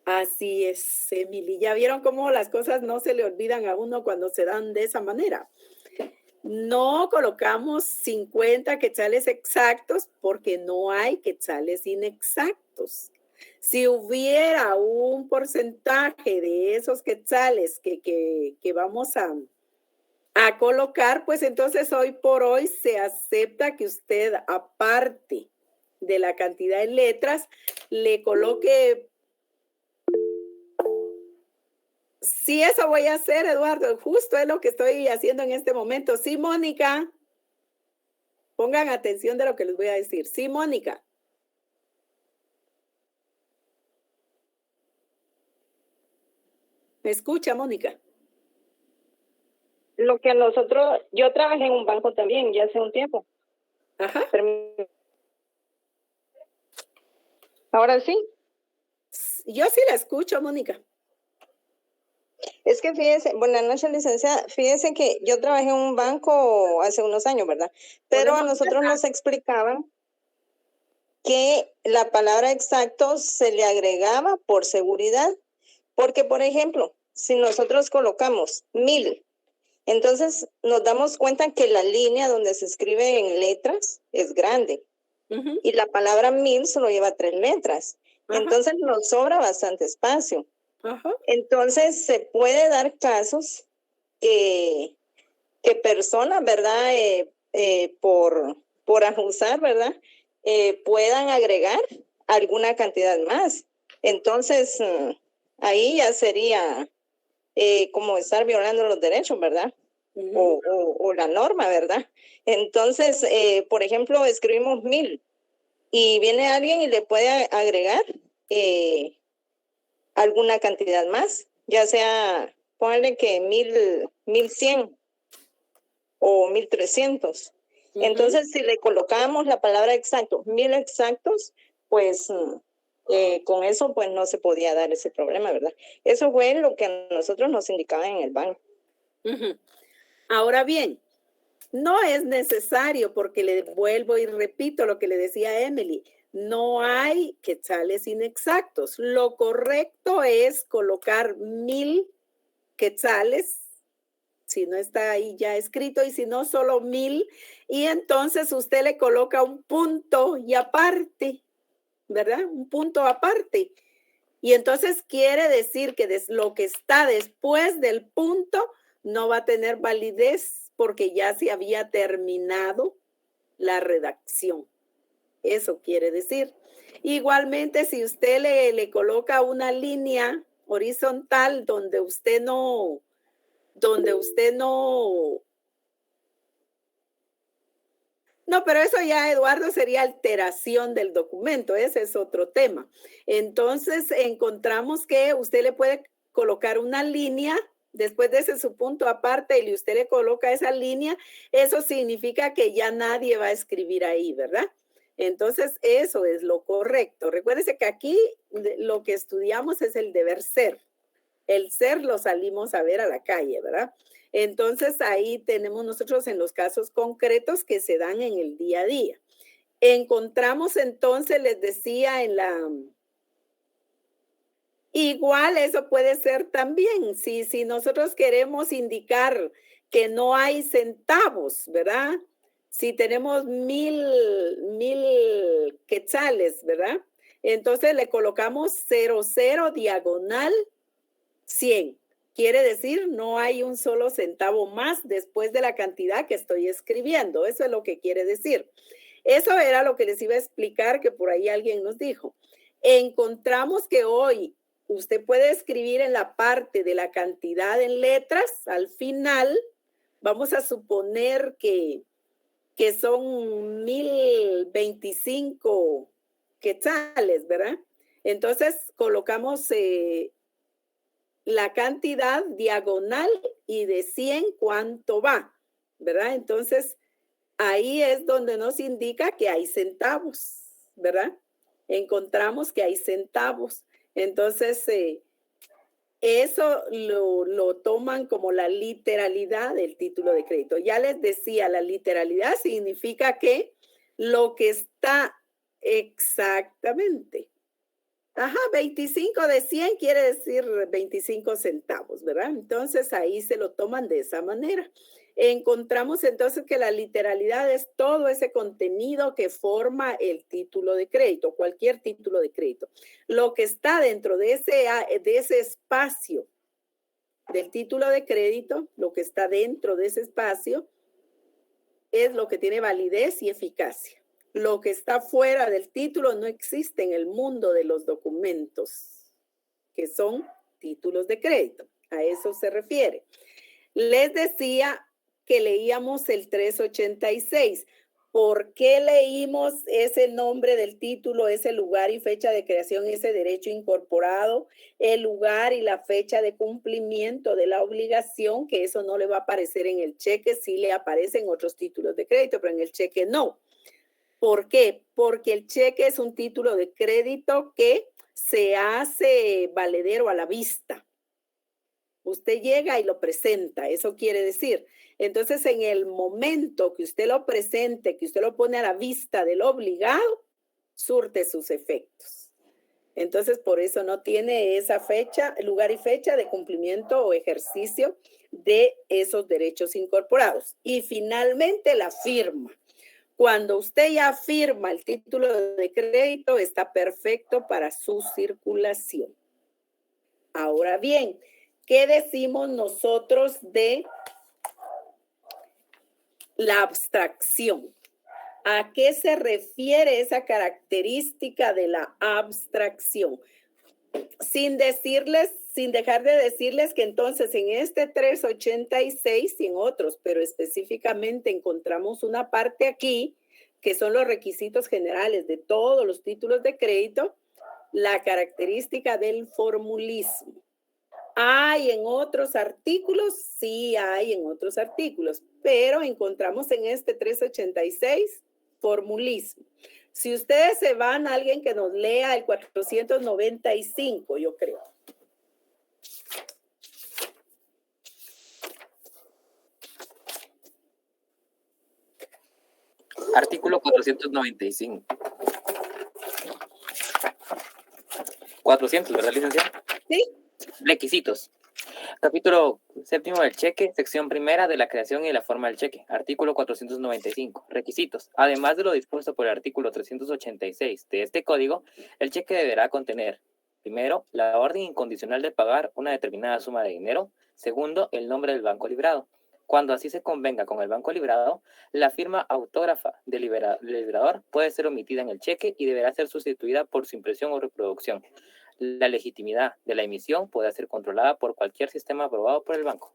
Así es, Emily. ¿Ya vieron cómo las cosas no se le olvidan a uno cuando se dan de esa manera? No colocamos 50 quetzales exactos porque no hay quetzales inexactos. Si hubiera un porcentaje de esos quetzales que vamos a colocar, pues entonces hoy por hoy se acepta que usted, aparte de la cantidad de letras, le coloque. Sí, eso voy a hacer, Eduardo. Justo es lo que estoy haciendo en este momento. Sí, Mónica. Pongan atención de lo que les voy a decir. Sí, Mónica. ¿Me escucha, Mónica? Lo que yo trabajé en un banco también ya hace un tiempo. Ajá. Ahora sí. Yo sí la escucho, Mónica. Es que fíjese, buenas noches, licenciada. Fíjese que yo trabajé en un banco hace unos años, ¿verdad? Pero a nosotros nos explicaban que la palabra exacto se le agregaba por seguridad. Porque, por ejemplo, si nosotros colocamos 1000, entonces nos damos cuenta que la línea donde se escribe en letras es grande. Uh-huh. Y la palabra 1000 solo lleva 3 letras. Uh-huh. Entonces nos sobra bastante espacio. Uh-huh. Entonces se puede dar casos que personas, ¿verdad? Por ajustar, ¿verdad? Puedan agregar alguna cantidad más. Entonces, ahí ya sería como estar violando los derechos, ¿verdad? Uh-huh. O la norma, ¿verdad? Entonces, por ejemplo, escribimos 1000 y viene alguien y le puede agregar alguna cantidad más, ya sea, ponle que 1100 o 1300. Uh-huh. Entonces, si le colocamos la palabra exacto, 1000 exactos, pues con eso pues no se podía dar ese problema, ¿verdad? Eso fue lo que a nosotros nos indicaban en el banco. Uh-huh. Ahora bien, no es necesario, porque le vuelvo y repito lo que le decía Emily, no hay quetzales inexactos. Lo correcto es colocar 1000 quetzales, si no está ahí ya escrito, y si no, solo 1000, y entonces usted le coloca un punto y aparte, ¿verdad? Un punto aparte. Y entonces quiere decir que lo que está después del punto no va a tener validez porque ya se había terminado la redacción. Eso quiere decir. Igualmente, si usted le coloca una línea horizontal donde usted no, pero eso ya, Eduardo, sería alteración del documento. Ese es otro tema. Entonces, encontramos que usted le puede colocar una línea después de ese su punto aparte y usted le coloca esa línea. Eso significa que ya nadie va a escribir ahí, ¿verdad? Entonces, eso es lo correcto. Recuérdese que aquí lo que estudiamos es el deber ser. El ser lo salimos a ver a la calle, ¿verdad? Entonces, ahí tenemos nosotros en los casos concretos que se dan en el día a día. Encontramos entonces, les decía, igual eso puede ser también, si nosotros queremos indicar que no hay centavos, ¿verdad? Si tenemos 1000 quetzales, ¿verdad? Entonces le colocamos 00 diagonal 100. Quiere decir, no hay un solo centavo más después de la cantidad que estoy escribiendo. Eso es lo que quiere decir. Eso era lo que les iba a explicar, que por ahí alguien nos dijo. Encontramos que hoy usted puede escribir en la parte de la cantidad en letras, al final, vamos a suponer que son 1025 quetzales, ¿verdad? Entonces colocamos la cantidad diagonal y de 100 cuánto va, ¿verdad? Entonces ahí es donde nos indica que hay centavos, ¿verdad? Encontramos que hay centavos. Entonces eso lo toman como la literalidad del título de crédito. Ya les decía, la literalidad significa que lo que está exactamente. 25 de 100 quiere decir 25 centavos, ¿verdad? Entonces ahí se lo toman de esa manera. Encontramos entonces que la literalidad es todo ese contenido que forma el título de crédito, cualquier título de crédito. Lo que está dentro de ese espacio del título de crédito, lo que está dentro de ese espacio es lo que tiene validez y eficacia. Lo que está fuera del título no existe en el mundo de los documentos, que son títulos de crédito. A eso se refiere. Les decía que leíamos el 386. ¿Por qué leímos ese nombre del título, ese lugar y fecha de creación, ese derecho incorporado, el lugar y la fecha de cumplimiento de la obligación? Que eso no le va a aparecer en el cheque, sí le aparece en otros títulos de crédito, pero en el cheque no. ¿Por qué? Porque el cheque es un título de crédito que se hace valedero a la vista. Usted llega y lo presenta, eso quiere decir. Entonces, en el momento que usted lo presente, que usted lo pone a la vista del obligado, surte sus efectos. Entonces, por eso no tiene esa fecha, lugar y fecha de cumplimiento o ejercicio de esos derechos incorporados. Y finalmente, la firma. Cuando usted ya firma el título de crédito, está perfecto para su circulación. Ahora bien, ¿qué decimos nosotros de la abstracción? ¿A qué se refiere esa característica de la abstracción? Sin dejar de decirles que entonces en este 386 y en otros, pero específicamente encontramos una parte aquí que son los requisitos generales de todos los títulos de crédito, la característica del formulismo. ¿Hay en otros artículos? Sí, hay en otros artículos, pero encontramos en este 386 formulismo. Si ustedes se van a alguien que nos lea el 495, yo creo. Artículo 495. 400, ¿verdad, licenciado? Sí. Requisitos. Capítulo 7 del cheque, sección primera de la creación y la forma del cheque. Artículo 495. Requisitos. Además de lo dispuesto por el artículo 386 de este código, el cheque deberá contener, primero, la orden incondicional de pagar una determinada suma de dinero. Segundo, el nombre del banco librado. Cuando así se convenga con el banco librado, la firma autógrafa del librador puede ser omitida en el cheque y deberá ser sustituida por su impresión o reproducción. La legitimidad de la emisión puede ser controlada por cualquier sistema aprobado por el banco.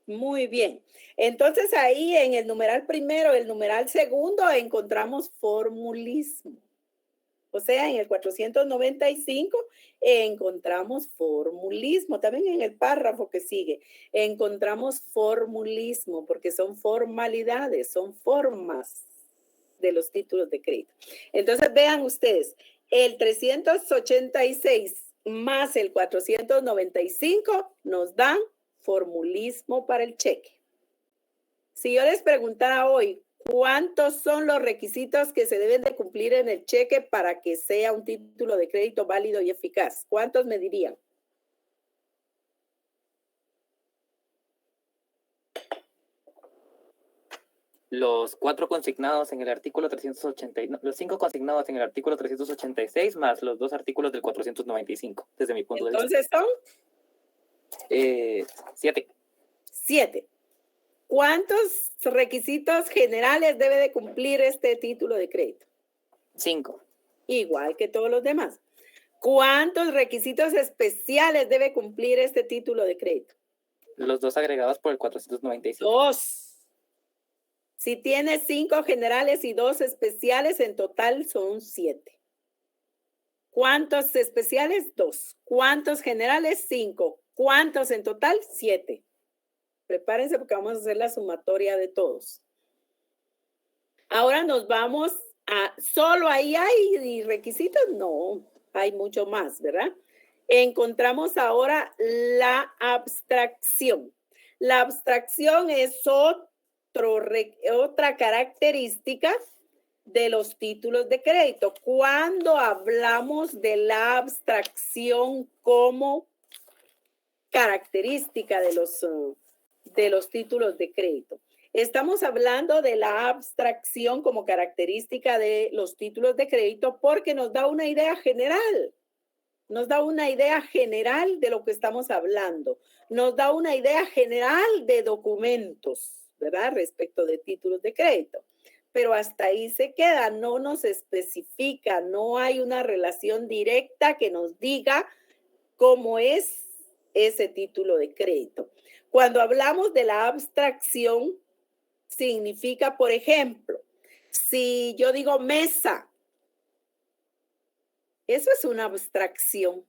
Muy bien. Entonces ahí en el numeral primero, el numeral segundo, encontramos formulismo. O sea, en el 495 encontramos formulismo. También en el párrafo que sigue encontramos formulismo porque son formalidades, son formas de los títulos de crédito. Entonces vean ustedes, el 386 más el 495 nos dan formulismo para el cheque. Si yo les preguntara hoy, ¿cuántos son los requisitos que se deben de cumplir en el cheque para que sea un título de crédito válido y eficaz? ¿Cuántos me dirían? los 4 consignados en el artículo 380, los 5 consignados en el artículo 386 más los 2 artículos del 495, desde mi punto de vista. Entonces son 7. 7. ¿Cuántos requisitos generales debe de cumplir este título de crédito? 5. Igual que todos los demás. ¿Cuántos requisitos especiales debe cumplir este título de crédito? Los 2 agregados por el 495. 2. Si tiene 5 generales y 2 especiales, en total son 7. ¿Cuántos especiales? 2. ¿Cuántos generales? 5. ¿Cuántos en total? 7. Prepárense porque vamos a hacer la sumatoria de todos. Ahora nos vamos a... ¿Solo ahí hay requisitos? No, hay mucho más, ¿verdad? Encontramos ahora la abstracción. La abstracción es otra característica de los títulos de crédito. Cuando hablamos de la abstracción como característica de los títulos de crédito, estamos hablando de la abstracción como característica de los títulos de crédito porque nos da una idea general. Nos da una idea general de lo que estamos hablando. Nos da una idea general de documentos, ¿verdad? Respecto de títulos de crédito. Pero hasta ahí se queda, no nos especifica, no hay una relación directa que nos diga cómo es ese título de crédito. Cuando hablamos de la abstracción, significa, por ejemplo, si yo digo mesa, eso es una abstracción.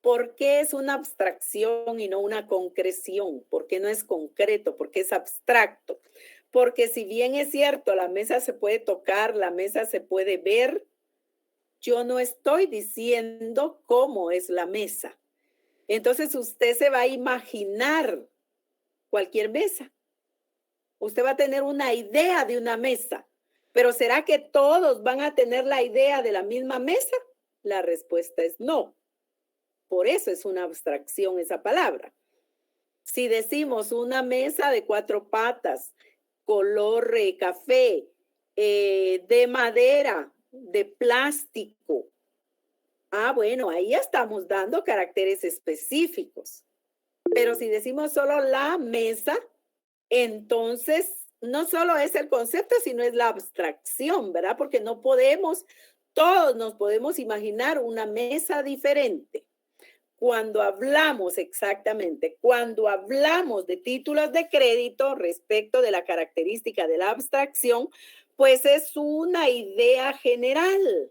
¿Por qué es una abstracción y no una concreción? ¿Por qué no es concreto? ¿Por qué es abstracto? Porque si bien es cierto, la mesa se puede tocar, la mesa se puede ver, yo no estoy diciendo cómo es la mesa. Entonces usted se va a imaginar cualquier mesa. Usted va a tener una idea de una mesa, pero ¿será que todos van a tener la idea de la misma mesa? La respuesta es no. Por eso es una abstracción esa palabra. Si decimos una mesa de 4 patas, color café, de madera, de plástico. Bueno, ahí ya estamos dando caracteres específicos. Pero si decimos solo la mesa, entonces no solo es el concepto, sino es la abstracción, ¿verdad? Porque no podemos, todos nos podemos imaginar una mesa diferente. Cuando hablamos exactamente, cuando hablamos de títulos de crédito respecto de la característica de la abstracción, pues es una idea general.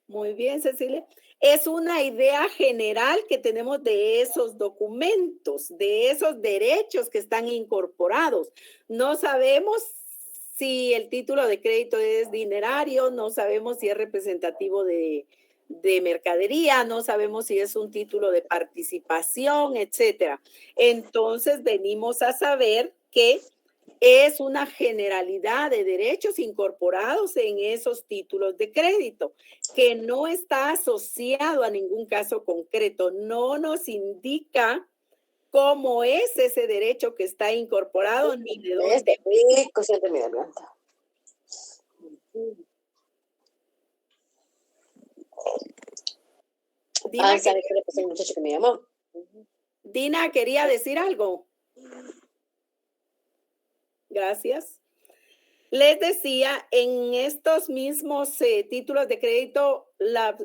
Muy bien, Cecilia. Es una idea general que tenemos de esos documentos, de esos derechos que están incorporados. No sabemos si el título de crédito es dinerario, no sabemos si es representativo de mercadería, no sabemos si es un título de participación, etcétera. Entonces venimos a saber que es una generalidad de derechos incorporados en esos títulos de crédito, que no está asociado a ningún caso concreto, no nos indica cómo es ese derecho que está incorporado ni de dónde. Dina, ¿sabe qué le pasó al muchacho que me llamó? Dina quería decir algo. Gracias. Les decía, en estos mismos títulos de crédito,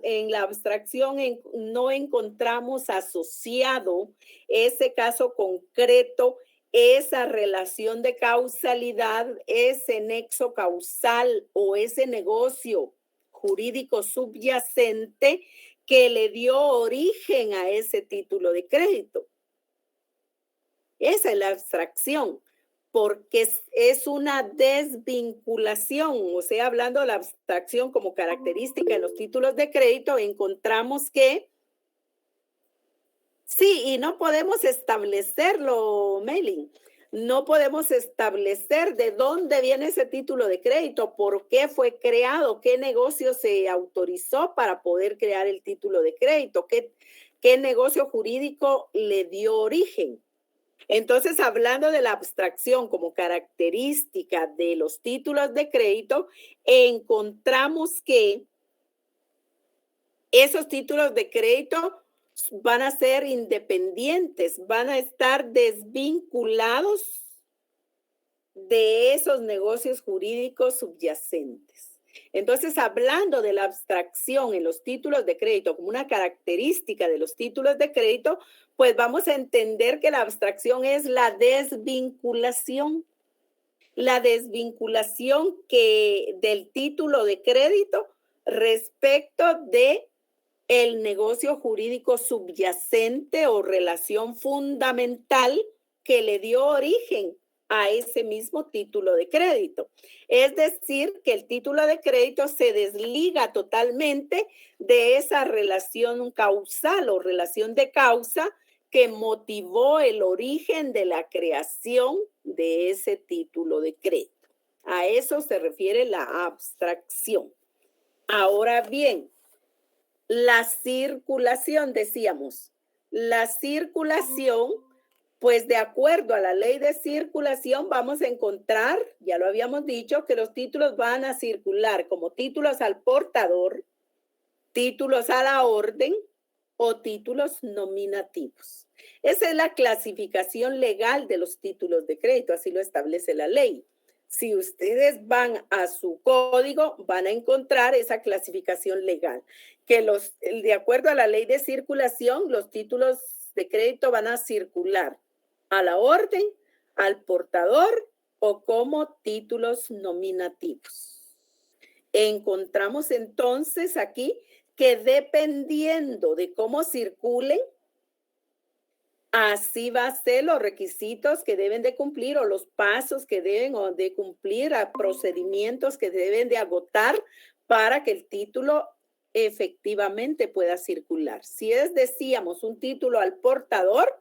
en la abstracción no encontramos asociado ese caso concreto, esa relación de causalidad, ese nexo causal o ese negocio jurídico subyacente que le dio origen a ese título de crédito. Esa es la abstracción, porque es una desvinculación, o sea, hablando de la abstracción como característica en los títulos de crédito, encontramos que sí, y no podemos establecerlo, Melin, no podemos establecer de dónde viene ese título de crédito, por qué fue creado, qué negocio se autorizó para poder crear el título de crédito, qué negocio jurídico le dio origen. Entonces, hablando de la abstracción como característica de los títulos de crédito, encontramos que esos títulos de crédito van a ser independientes, van a estar desvinculados de esos negocios jurídicos subyacentes. Entonces, hablando de la abstracción en los títulos de crédito como una característica de los títulos de crédito, pues vamos a entender que la abstracción es la desvinculación. La desvinculación del título de crédito respecto de el negocio jurídico subyacente o relación fundamental que le dio origen a ese mismo título de crédito. Es decir, que el título de crédito se desliga totalmente de esa relación causal o relación de causa que motivó el origen de la creación de ese título de crédito. A eso se refiere la abstracción. Ahora bien, la circulación, decíamos, la circulación, pues de acuerdo a la ley de circulación vamos a encontrar, ya lo habíamos dicho, que los títulos van a circular como títulos al portador, títulos a la orden o títulos nominativos. Esa es la clasificación legal de los títulos de crédito, así lo establece la ley. Si ustedes van a su código, van a encontrar esa clasificación legal, que de acuerdo a la ley de circulación, los títulos de crédito van a circular a la orden, al portador o como títulos nominativos. Encontramos entonces aquí que dependiendo de cómo circulen, así va a ser los requisitos que deben de cumplir o los pasos que deben de cumplir, a procedimientos que deben de agotar para que el título efectivamente pueda circular. Si es, decíamos, un título al portador,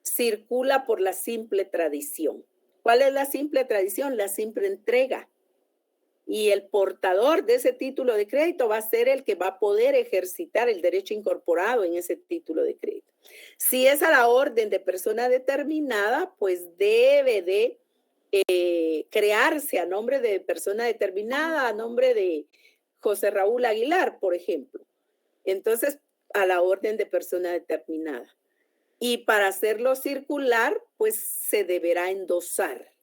circula por la simple tradición. ¿Cuál es la simple tradición? La simple entrega. Y el portador de ese título de crédito va a ser el que va a poder ejercitar el derecho incorporado en ese título de crédito. Si es a la orden de persona determinada, pues debe de crearse a nombre de persona determinada, a nombre de José Raúl Aguilar, por ejemplo. Entonces, a la orden de persona determinada. Y para hacerlo circular, pues se deberá endosar.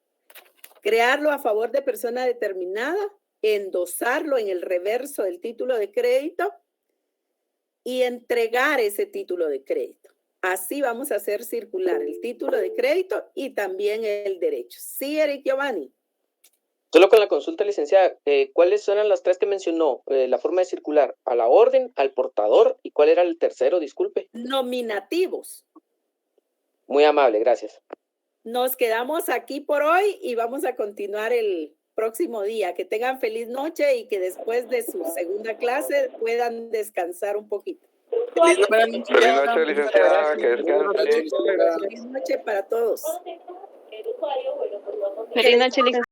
Crearlo a favor de persona determinada, endosarlo en el reverso del título de crédito y entregar ese título de crédito. Así vamos a hacer circular el título de crédito y también el derecho. Sí, Eric Giovanni. Solo con la consulta, licenciada, ¿cuáles eran las tres que mencionó? La forma de circular, a la orden, al portador, ¿y cuál era el tercero? Disculpe. Nominativos. Muy amable, gracias. Nos quedamos aquí por hoy y vamos a continuar el próximo día. Que tengan feliz noche y que después de su segunda clase puedan descansar un poquito. Feliz noche, licenciada. Que descanse. Feliz noche para todos. Feliz noche, licenciada.